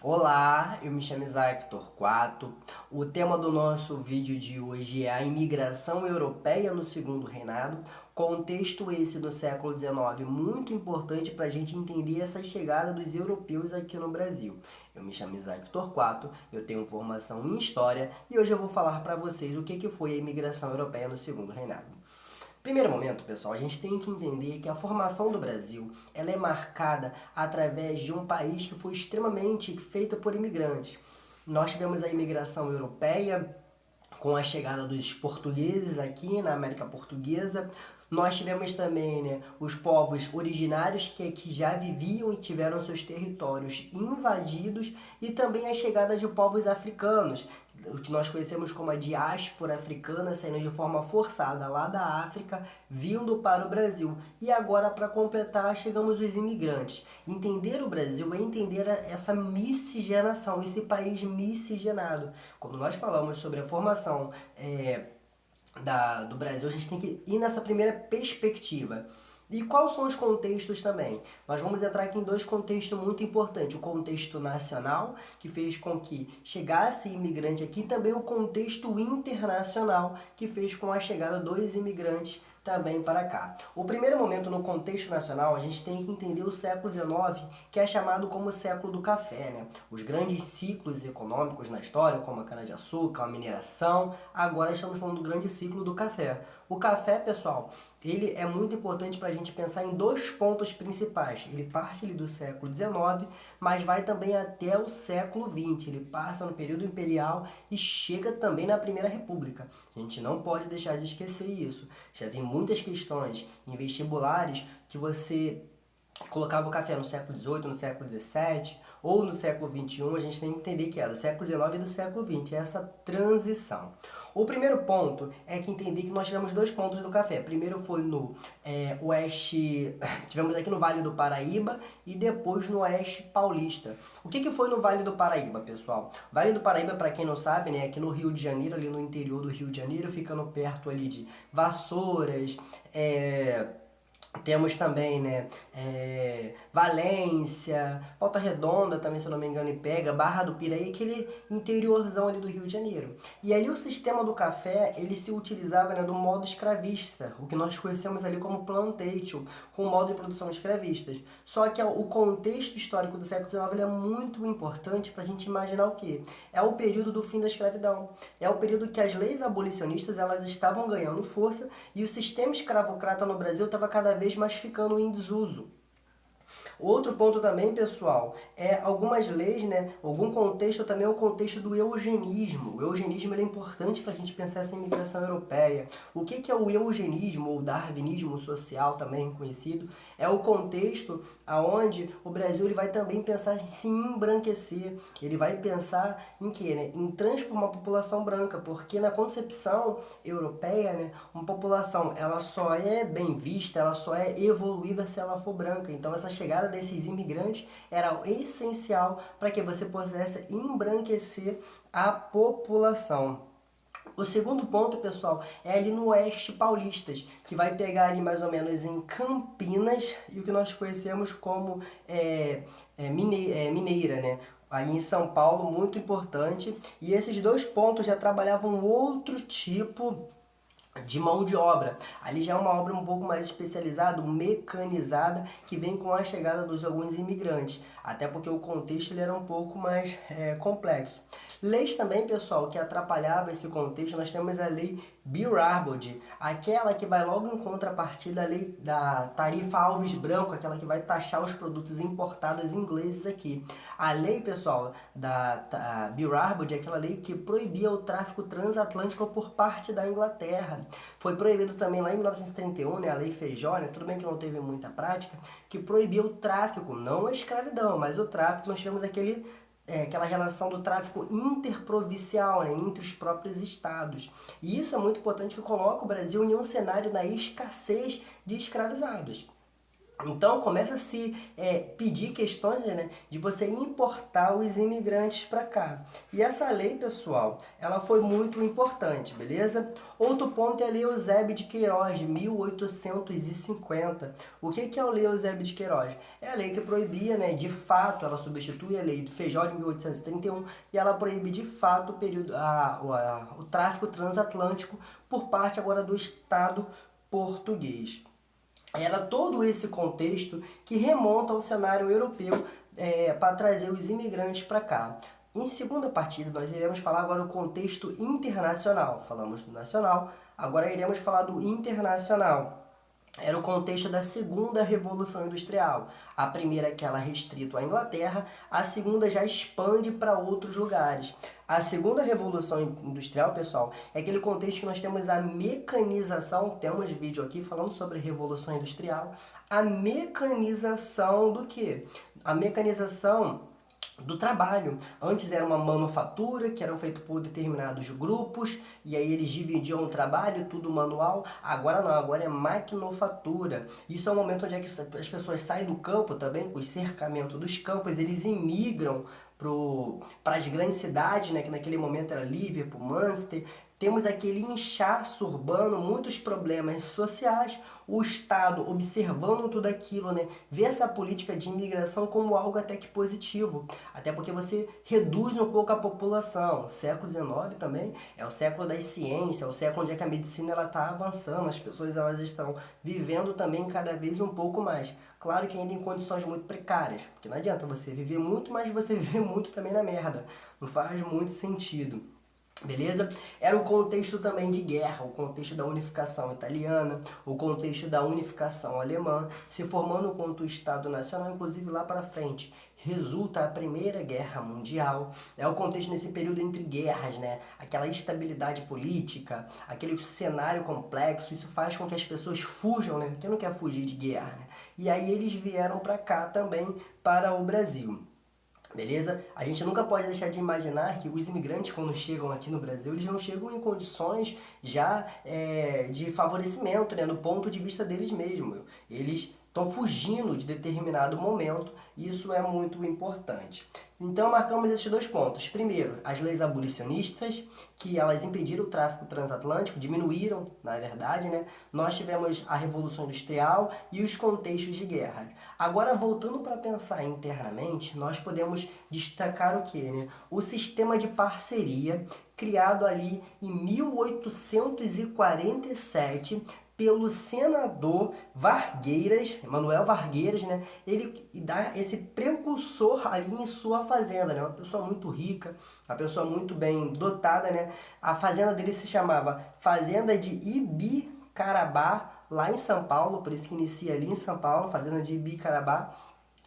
Olá, eu me chamo Isaac Torquato. O tema do nosso vídeo de hoje é a imigração europeia no Segundo Reinado, contexto esse do século XIX, muito importante para a gente entender essa chegada dos europeus aqui no Brasil. Eu me chamo Isaac Torquato, eu tenho formação em História e hoje eu vou falar para vocês o que foi a imigração europeia no Segundo Reinado. Primeiro momento, pessoal, a gente tem que entender que a formação do Brasil ela é marcada através de um país que foi extremamente feito por imigrantes. Nós tivemos a imigração europeia com a chegada dos portugueses aqui na América Portuguesa. Nós tivemos também, os povos originários que já viviam e tiveram seus territórios invadidos e também a chegada de povos africanos, o que nós conhecemos como a diáspora africana, saindo de forma forçada lá da África, vindo para o Brasil. E agora, para completar, chegamos os imigrantes. Entender o Brasil é entender essa miscigenação, esse país miscigenado. Quando nós falamos sobre a formação do Brasil, a gente tem que ir nessa primeira perspectiva. E quais são os contextos também? Nós vamos entrar aqui em dois contextos muito importantes. O contexto nacional, que fez com que chegasse imigrante aqui, e também o contexto internacional, que fez com a chegada dos imigrantes também para cá. O primeiro momento no contexto nacional, a gente tem que entender o século XIX, que é chamado como século do café, Os grandes ciclos econômicos na história, como a cana-de-açúcar, a mineração, agora estamos falando do grande ciclo do café. O café, pessoal, ele é muito importante para a gente pensar em dois pontos principais. Ele parte ali do século XIX, mas vai também até o século XX. Ele passa no período imperial e chega também na Primeira República. A gente não pode deixar de esquecer isso. Já tem muitas questões em vestibulares que você colocava o café no século XVIII, no século XVII ou no século XXI. A gente tem que entender que é do século XIX e do século XX, essa transição. O primeiro ponto é que entender que nós tivemos dois pontos do café. Primeiro foi no oeste, tivemos aqui no Vale do Paraíba e depois no oeste paulista. O que foi no Vale do Paraíba, pessoal? Vale do Paraíba, para quem não sabe, aqui no Rio de Janeiro, ali no interior do Rio de Janeiro, ficando perto ali de Vassouras, temos também, Valência, Volta Redonda também, se eu não me engano, e pega, Barra do Piraí, aquele interiorzão ali do Rio de Janeiro. E ali o sistema do café, ele se utilizava do modo escravista, o que nós conhecemos ali como plantation, com o modo de produção escravistas. Só que o contexto histórico do século XIX ele é muito importante para a gente imaginar o quê? É o período do fim da escravidão. É o período que as leis abolicionistas elas estavam ganhando força e o sistema escravocrata no Brasil estava cada vez mais ficando em desuso. Outro ponto também, pessoal, é algumas leis, algum contexto também é o contexto do eugenismo. O eugenismo ele é importante para a gente pensar essa imigração europeia. O que é o eugenismo, ou darwinismo social também conhecido? É o contexto aonde o Brasil ele vai também pensar em se embranquecer. Ele vai pensar em quê? Em transformar a população branca, porque na concepção europeia, uma população ela só é bem vista, ela só é evoluída se ela for branca. Então essa chegada desses imigrantes era essencial para que você pudesse embranquecer a população. O segundo ponto, pessoal, é ali no oeste paulistas, que vai pegar ali mais ou menos em Campinas e o que nós conhecemos como Mineira, Aí em São Paulo, muito importante. E esses dois pontos já trabalhavam outro tipo de mão de obra. Ali já é uma obra um pouco mais especializada, mecanizada, que vem com a chegada dos alguns imigrantes, até porque o contexto ele era um pouco mais complexo. Leis também, pessoal, que atrapalhavam esse contexto, nós temos a lei Bill-Arbord, aquela que vai logo em contrapartida da lei da tarifa Alves Branco, aquela que vai taxar os produtos importados ingleses aqui. A lei, pessoal, da Bill-Arbord é aquela lei que proibia o tráfico transatlântico por parte da Inglaterra. Foi proibido também lá em 1931, a Lei Feijó, tudo bem que não teve muita prática, que proibia o tráfico, não a escravidão, mas o tráfico. Nós tivemos aquela relação do tráfico interprovincial, entre os próprios estados. E isso é muito importante, que coloca o Brasil em um cenário da escassez de escravizados. Então começa a se pedir questões, né, de você importar os imigrantes para cá. E essa lei, pessoal, ela foi muito importante, beleza? Outro ponto é a Lei Eusébio de Queiroz, de 1850. O que é a Lei Eusébio de Queiroz? É a lei que proibia, né, de fato, ela substitui a Lei do Feijó de 1831 e ela proíbe de fato o tráfico transatlântico por parte agora do Estado português. Era todo esse contexto que remonta ao cenário europeu para trazer os imigrantes para cá. Em segunda partida, nós iremos falar agora do contexto internacional. Falamos do nacional, agora iremos falar do internacional. Era o contexto da segunda Revolução Industrial. A primeira é aquela restrito à Inglaterra, a segunda já expande para outros lugares. A segunda Revolução Industrial, pessoal, é aquele contexto que nós temos a mecanização, temos vídeo aqui falando sobre Revolução Industrial, a mecanização do quê? A mecanização do trabalho. Antes era uma manufatura que eram feitas por determinados grupos e aí eles dividiam o trabalho, tudo manual. Agora não, agora é maquinofatura. Isso é um momento onde é que as pessoas saem do campo também, com o cercamento dos campos, eles imigram para as grandes cidades, né, que naquele momento era Liverpool, Manchester. Temos aquele inchaço urbano, muitos problemas sociais, o Estado observando tudo aquilo, né, vê essa política de imigração como algo até que positivo, até porque você reduz um pouco a população. O século XIX também é o século das ciências, é o século onde é que a medicina está avançando, as pessoas elas estão vivendo também cada vez um pouco mais. Claro que ainda em condições muito precárias, porque não adianta você viver muito, mas você viver muito também na merda. Não faz muito sentido. Beleza? Era o contexto também de guerra, o contexto da unificação italiana, o contexto da unificação alemã, se formando contra o Estado Nacional, inclusive lá para frente. Resulta a Primeira Guerra Mundial. É o contexto nesse período entre guerras, né? Aquela instabilidade política, aquele cenário complexo, isso faz com que as pessoas fujam, né? Quem não quer fugir de guerra, né? E aí eles vieram para cá também, para o Brasil. Beleza? A gente nunca pode deixar de imaginar que os imigrantes, quando chegam aqui no Brasil, eles não chegam em condições já de favorecimento, né, no ponto de vista deles mesmos. Eles estão fugindo de determinado momento e isso é muito importante. Então marcamos esses dois pontos. Primeiro, as leis abolicionistas, que elas impediram o tráfico transatlântico, diminuíram, na verdade, né? Nós tivemos a Revolução Industrial e os contextos de guerra. Agora, voltando para pensar internamente, nós podemos destacar o quê, né? O sistema de parceria criado ali em 1847 pelo senador Vargueiras, Manuel Vargueiras, né? Ele dá esse precursor ali em sua fazenda, né? Uma pessoa muito rica, uma pessoa muito bem dotada, né? A fazenda dele se chamava Fazenda de Ibicarabá, lá em São Paulo, por isso que inicia ali em São Paulo, Fazenda de Ibicarabá.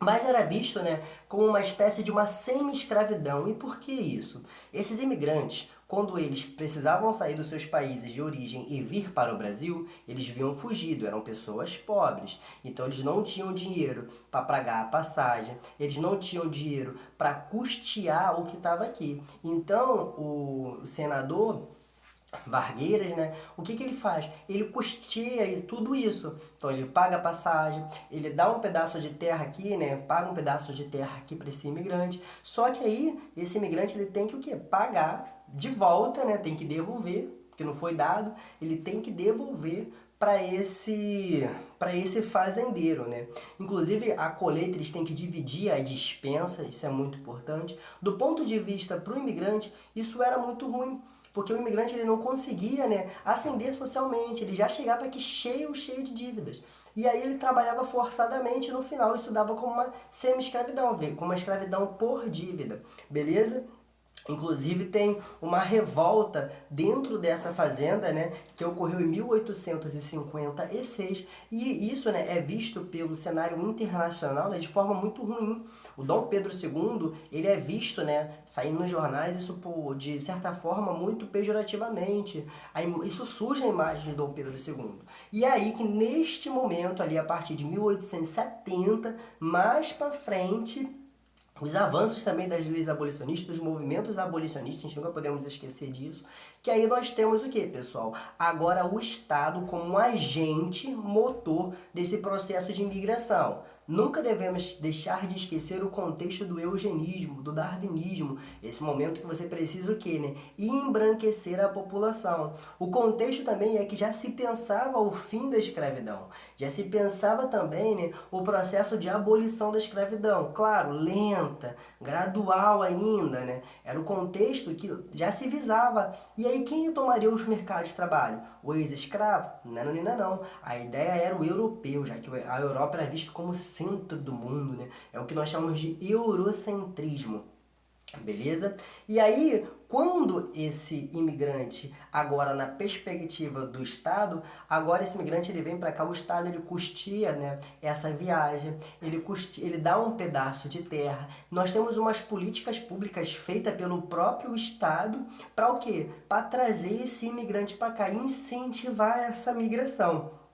Mas era visto, né, como uma espécie de uma semi-escravidão. E por que isso? Esses imigrantes, quando eles precisavam sair dos seus países de origem e vir para o Brasil, eles vinham fugido, eram pessoas pobres. Então eles não tinham dinheiro para pagar a passagem, eles não tinham dinheiro para custear o que estava aqui. Então o senador Vargueiras, né? O que ele faz? Ele custeia tudo isso. Então ele paga a passagem, ele dá um pedaço de terra aqui, né? Paga um pedaço de terra aqui para esse imigrante. Só que aí esse imigrante ele tem que o quê? Pagar de volta, né? Tem que devolver, porque não foi dado. Ele tem que devolver para esse fazendeiro, né? Inclusive a colheita eles têm que dividir a dispensa, isso é muito importante. Do ponto de vista para o imigrante, isso era muito ruim. Porque o imigrante ele não conseguia, né, ascender socialmente, ele já chegava aqui cheio de dívidas. E aí ele trabalhava forçadamente e no final isso dava como uma semi-escravidão, como uma escravidão por dívida, beleza? Inclusive tem uma revolta dentro dessa fazenda, né, que ocorreu em 1856 e isso, né, é visto pelo cenário internacional, né, de forma muito ruim. O Dom Pedro II, ele é visto, né, saindo nos jornais, isso de certa forma muito pejorativamente. Isso surge a imagem de Dom Pedro II. E é aí que neste momento, ali a partir de 1870, mais para frente, Os avanços também das leis abolicionistas, dos movimentos abolicionistas, a gente nunca podemos esquecer disso, que aí nós temos o que, pessoal? Agora o Estado como um agente motor desse processo de imigração. Nunca devemos deixar de esquecer o contexto do eugenismo, do darwinismo, esse momento que você precisa o quê, né? Embranquecer a população. O contexto também é que já se pensava o fim da escravidão, já se pensava também, né, o processo de abolição da escravidão, claro, lenta, gradual ainda, né? Era o contexto que já se visava. E aí quem tomaria os mercados de trabalho? O ex-escravo? Não, não, não, não. A ideia era o europeu, já que a Europa era vista como centro do mundo, né? É o que nós chamamos de eurocentrismo. Beleza? E aí, quando esse imigrante, agora na perspectiva do Estado, agora esse imigrante ele vem para cá, o Estado ele custeia, né, essa viagem, ele dá um pedaço de terra. Nós temos umas políticas públicas feitas pelo próprio Estado para o quê? Para trazer esse imigrante para cá, incentivar essa migração.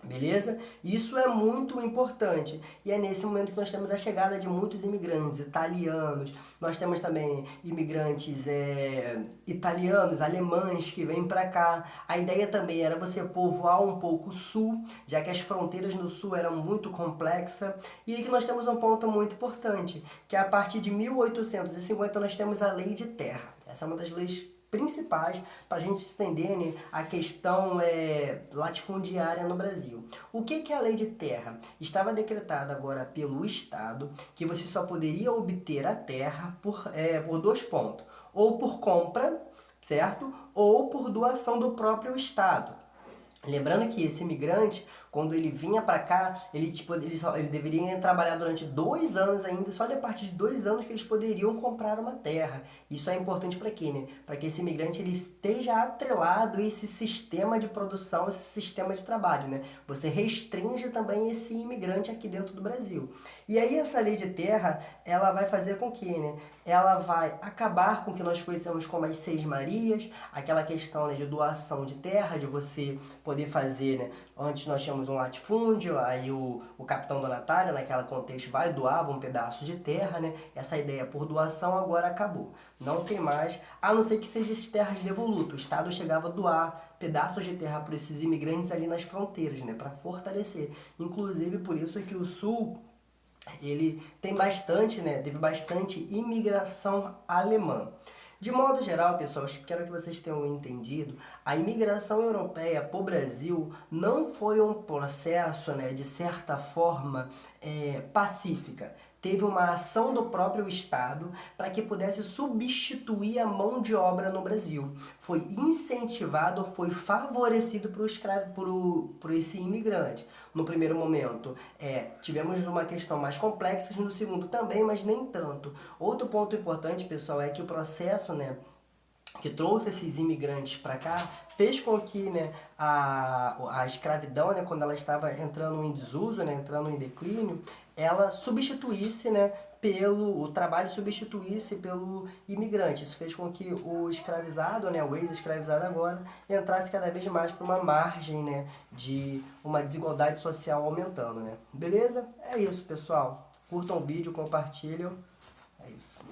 Beleza? Isso é muito importante. E é nesse momento que nós temos a chegada de muitos imigrantes italianos. Nós temos também imigrantes italianos, alemães que vêm para cá. A ideia também era você povoar um pouco o sul, já que as fronteiras no sul eram muito complexas. E aí que nós temos um ponto muito importante, que a partir de 1850 nós temos a Lei de Terra. Essa é uma das leis principais para a gente entender, né, a questão latifundiária no Brasil. O que é a lei de terra? Estava decretada agora pelo Estado que você só poderia obter a terra por dois pontos, ou por compra, certo? Ou por doação do próprio Estado. Lembrando que esse imigrante, quando ele vinha para cá, ele deveria trabalhar durante 2 anos ainda, só a partir de 2 anos que eles poderiam comprar uma terra. Isso é importante para quê, né? Para que esse imigrante ele esteja atrelado a esse sistema de produção, esse sistema de trabalho, né? Você restringe também esse imigrante aqui dentro do Brasil. E aí essa lei de terra, ela vai fazer com que, né? Ela vai acabar com o que nós conhecemos como as Seis Marias, aquela questão, né, de doação de terra, de você poder fazer, né? Antes nós tínhamos um latifúndio, aí o capitão donatário, naquele contexto, vai doar um pedaço de terra, né? Essa ideia por doação agora acabou. Não tem mais, a não ser que seja terras devolutas. O Estado chegava a doar pedaços de terra para esses imigrantes ali nas fronteiras, né? Para fortalecer. Inclusive por isso que o Sul ele tem bastante, né? Teve bastante imigração alemã. De modo geral, pessoal, quero que vocês tenham entendido, a imigração europeia para o Brasil não foi um processo, né, de certa forma, pacífica. Teve uma ação do próprio Estado para que pudesse substituir a mão de obra no Brasil. Foi incentivado, foi favorecido por esse imigrante. No primeiro momento, tivemos uma questão mais complexa, no segundo também, mas nem tanto. Outro ponto importante, pessoal, é que o processo, né, que trouxe esses imigrantes para cá, fez com que, né, a escravidão, né, quando ela estava entrando em desuso, né, entrando em declínio, ela substituísse, né, o trabalho substituísse pelo imigrante. Isso fez com que o escravizado, né, o ex-escravizado agora, entrasse cada vez mais para uma margem, né, de uma desigualdade social aumentando, né. Beleza? É isso, pessoal. Curtam o vídeo, compartilham. É isso.